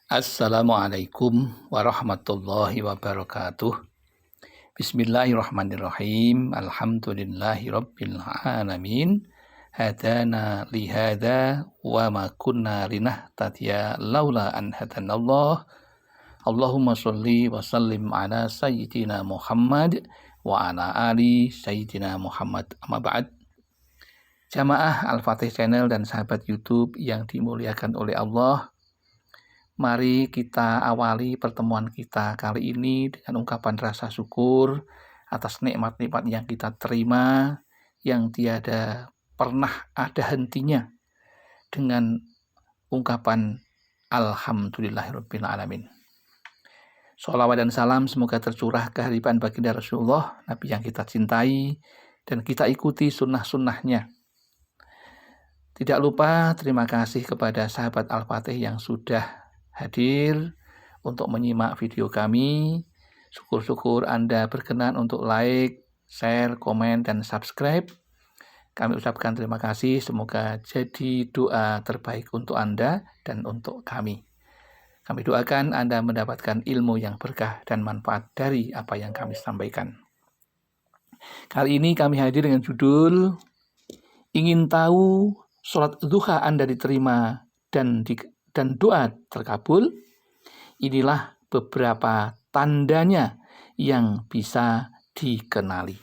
Assalamualaikum warahmatullahi wabarakatuh. Bismillahirrahmanirrahim. Alhamdulillahi rabbil alamin. Hadana lihada wa ma kunna linahtadiya laula an hadanallah. Allahumma sholli wa sallim ala sayyidina Muhammad wa ala ali sayyidina Muhammad. Amma ba'd. Jamaah Al-Fatih Channel dan sahabat YouTube yang dimuliakan oleh Allah, mari kita awali pertemuan kita kali ini dengan ungkapan rasa syukur atas nikmat-nikmat yang kita terima yang tiada pernah ada hentinya, dengan ungkapan Alhamdulillahirabbil alamin. Sholawat dan salam semoga tercurah kehadiran baginda Rasulullah, Nabi yang kita cintai dan kita ikuti sunnah-sunnahnya. Tidak lupa terima kasih kepada sahabat Al-Fatih yang sudah hadir untuk menyimak video kami. Syukur-syukur Anda berkenan untuk like, share, komen, dan subscribe. Kami ucapkan terima kasih, semoga jadi doa terbaik untuk Anda dan untuk kami. Kami doakan Anda mendapatkan ilmu yang berkah dan manfaat dari apa yang kami sampaikan. Kali ini kami hadir dengan judul Ingin tahu sholat duha Anda diterima dan doa terkabul? Inilah beberapa tandanya yang bisa dikenali.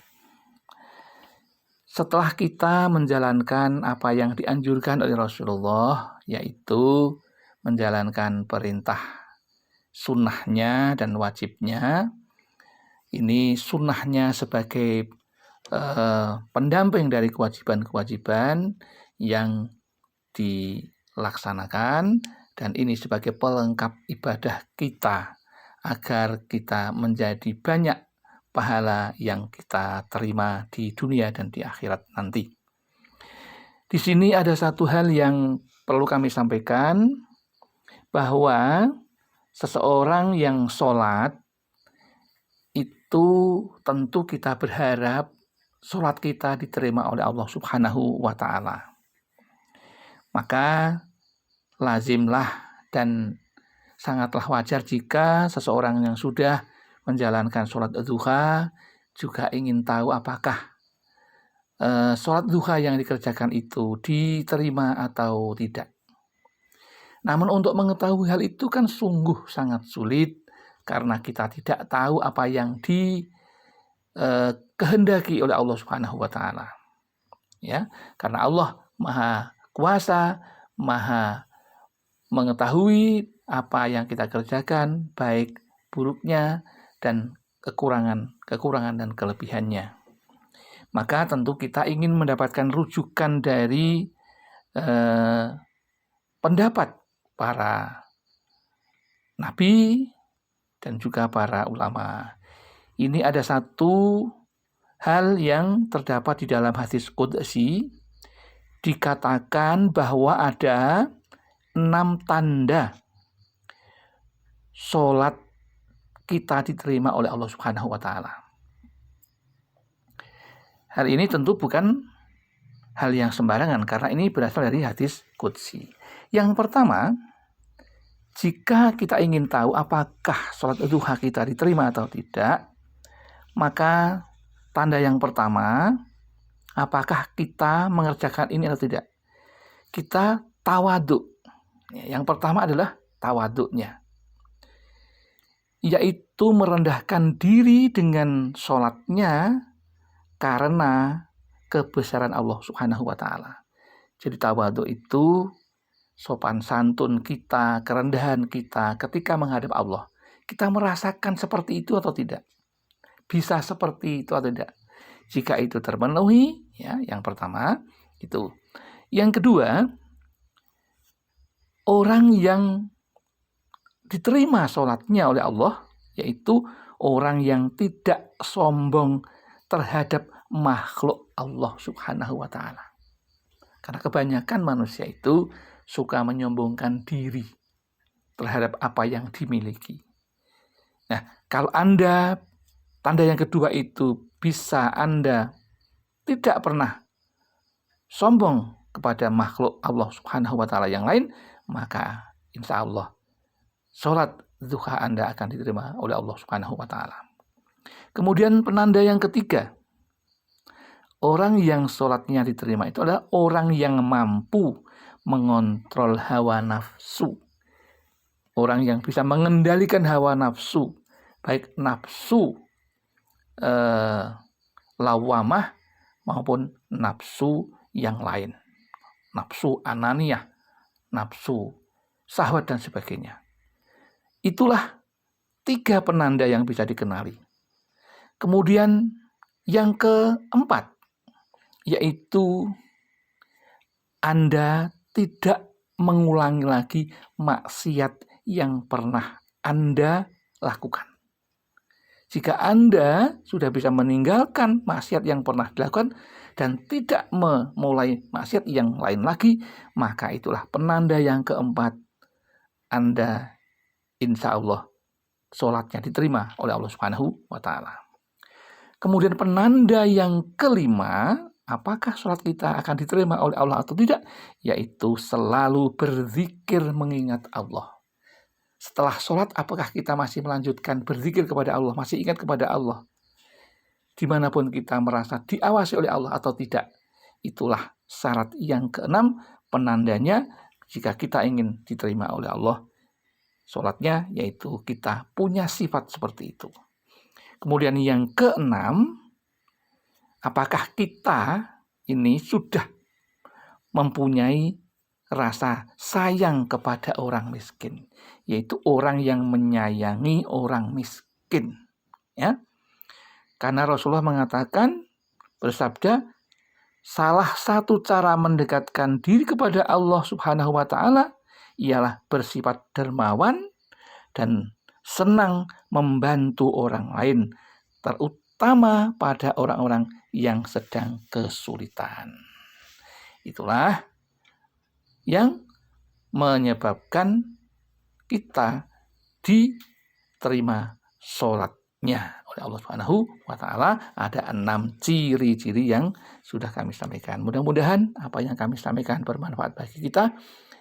Setelah kita menjalankan apa yang dianjurkan oleh Rasulullah, yaitu menjalankan perintah sunnahnya dan wajibnya, ini sunnahnya sebagai pendamping dari kewajiban-kewajiban yang dilaksanakan, dan ini sebagai pelengkap ibadah kita agar kita menjadi banyak pahala yang kita terima di dunia dan di akhirat nanti. Di sini ada satu hal yang perlu kami sampaikan, bahwa seseorang yang sholat itu tentu kita berharap sholat kita diterima oleh Allah Subhanahu wa Ta'ala. Maka lazimlah dan sangatlah wajar jika seseorang yang sudah menjalankan sholat duha juga ingin tahu apakah sholat duha yang dikerjakan itu diterima atau tidak. Namun untuk mengetahui hal itu kan sungguh sangat sulit, karena kita tidak tahu apa yang dikehendaki oleh Allah Subhanahu wa Ta'ala. Ya, karena Allah Maha Kuasa, Maha mengetahui apa yang kita kerjakan, baik buruknya dan kekurangan dan kelebihannya. Maka tentu kita ingin mendapatkan rujukan dari pendapat para nabi dan juga para ulama. Ini ada satu hal yang terdapat di dalam hadis qudsi, dikatakan bahwa ada 6 tanda sholat kita diterima oleh Allah Subhanahu wa Ta'ala. Hal ini tentu bukan hal yang sembarangan, karena ini berasal dari hadis qudsi. Yang pertama, jika kita ingin tahu apakah sholat duha kita diterima atau tidak, maka tanda yang pertama, apakah kita mengerjakan ini atau tidak? Kita tawadhu. Yang pertama adalah tawadhunya, yaitu merendahkan diri dengan sholatnya karena kebesaran Allah Subhanahu wa Ta'ala. Jadi tawadhu itu sopan santun kita, kerendahan kita ketika menghadap Allah. Kita merasakan seperti itu atau tidak? Bisa seperti itu atau tidak? Jika itu terpenuhi, ya, yang pertama itu. Yang kedua, orang yang diterima sholatnya oleh Allah, yaitu orang yang tidak sombong terhadap makhluk Allah Subhanahu wa Ta'ala. Karena kebanyakan manusia itu suka menyombongkan diri terhadap apa yang dimiliki. Nah, kalau Anda, tanda yang kedua itu bisa Anda tidak pernah sombong kepada makhluk Allah Subhanahu wa Ta'ala yang lain, maka insya Allah sholat duha Anda akan diterima oleh Allah Subhanahu wa Ta'ala. Kemudian penanda yang ketiga, orang yang sholatnya diterima itu adalah orang yang mampu mengontrol hawa nafsu. Orang yang bisa mengendalikan hawa nafsu, baik nafsu lawamah maupun nafsu yang lain. Nafsu ananiyah, nafsu syahwat dan sebagainya. Itulah 3 penanda yang bisa dikenali. Kemudian yang keempat, yaitu Anda tidak mengulangi lagi maksiat yang pernah Anda lakukan. Jika Anda sudah bisa meninggalkan maksiat yang pernah dilakukan dan tidak memulai maksiat yang lain lagi, maka itulah penanda yang keempat, Anda insya Allah sholatnya diterima oleh Allah Subhanahu wa Ta'ala. Kemudian penanda yang kelima, apakah sholat kita akan diterima oleh Allah atau tidak? Yaitu selalu berzikir mengingat Allah. Setelah sholat, apakah kita masih melanjutkan berzikir kepada Allah, masih ingat kepada Allah? Dimanapun kita merasa diawasi oleh Allah atau tidak. Itulah syarat yang keenam, penandanya jika kita ingin diterima oleh Allah sholatnya, yaitu kita punya sifat seperti itu. Kemudian yang keenam, apakah kita ini sudah mempunyai rasa sayang kepada orang miskin, yaitu orang yang menyayangi orang miskin, ya. Karena Rasulullah mengatakan, bersabda, salah satu cara mendekatkan diri kepada Allah Subhanahu wa Ta'ala ialah bersifat dermawan dan senang membantu orang lain, terutama pada orang-orang yang sedang kesulitan. Itulah yang menyebabkan kita diterima sholatnya oleh Allah Subhanahu wa Ta'ala. Ada 6 ciri-ciri yang sudah kami sampaikan. Mudah-mudahan apa yang kami sampaikan bermanfaat bagi kita,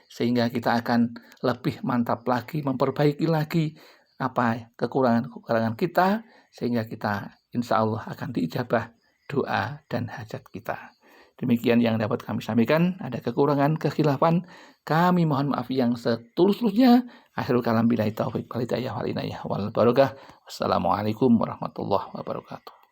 sehingga kita akan lebih mantap lagi, memperbaiki lagi apa kekurangan kita, sehingga kita insya Allah akan diijabah doa dan hajat kita. Demikian yang dapat kami sampaikan. Ada kekurangan, kekhilafan, kami mohon maaf yang setulus-tulusnya. Akhirul kalam billahi taufiq wal hidayah wal inayah wal barakah. Wassalamualaikum warahmatullahi wabarakatuh.